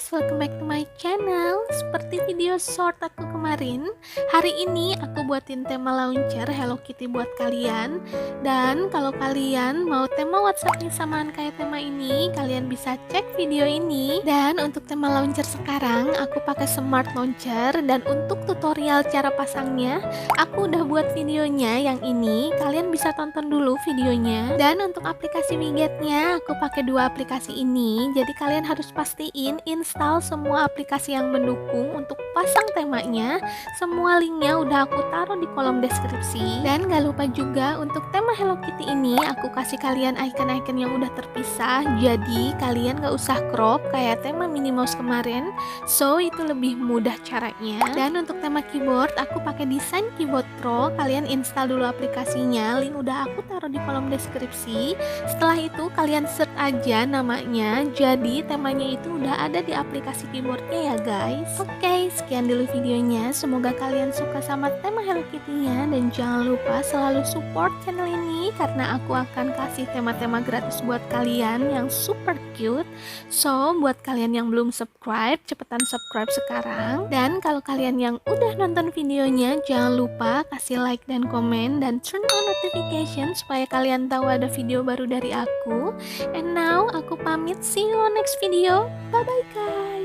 guys, welcome back to my channel. Seperti video short aku kemarin, hari ini aku buatin tema launcher Hello Kitty buat kalian. Dan kalau kalian mau tema WhatsAppnya samaan kayak tema ini, kalian bisa cek video ini. Dan untuk tema launcher sekarang, aku pakai smart launcher. Dan untuk tutorial cara pasangnya, aku udah buat videonya yang ini. Kalian bisa tonton dulu videonya. Dan untuk aplikasi widgetnya, aku pakai dua aplikasi ini. Jadi kalian harus pastiin install semua aplikasi yang mendukung untuk pasang temanya. Semua linknya udah aku taruh di kolom deskripsi. Dan gak lupa juga untuk tema Hello Kitty ini aku kasih kalian icon-icon yang udah terpisah. Jadi kalian gak usah crop kayak tema Minnie Mouse kemarin. So itu lebih mudah caranya. Dan untuk tema keyboard aku pakai Design Keyboard Pro. Kalian install dulu aplikasinya. Link udah aku taruh di kolom deskripsi. Setelah itu kalian search aja namanya. Jadi temanya itu udah ada di aplikasi keyboardnya ya guys. Oke, sekian dulu videonya. Semoga kalian suka sama tema Hello Kitty-nya. Dan jangan lupa selalu support channel ini, karena aku akan kasih tema-tema gratis buat kalian yang super cute. So buat kalian yang belum subscribe, cepetan subscribe sekarang. Dan kalau kalian yang udah nonton videonya, jangan lupa kasih like dan komen, dan turn on notification supaya kalian tahu ada video baru dari aku. And now aku pamit, see you on next video. Bye bye guys.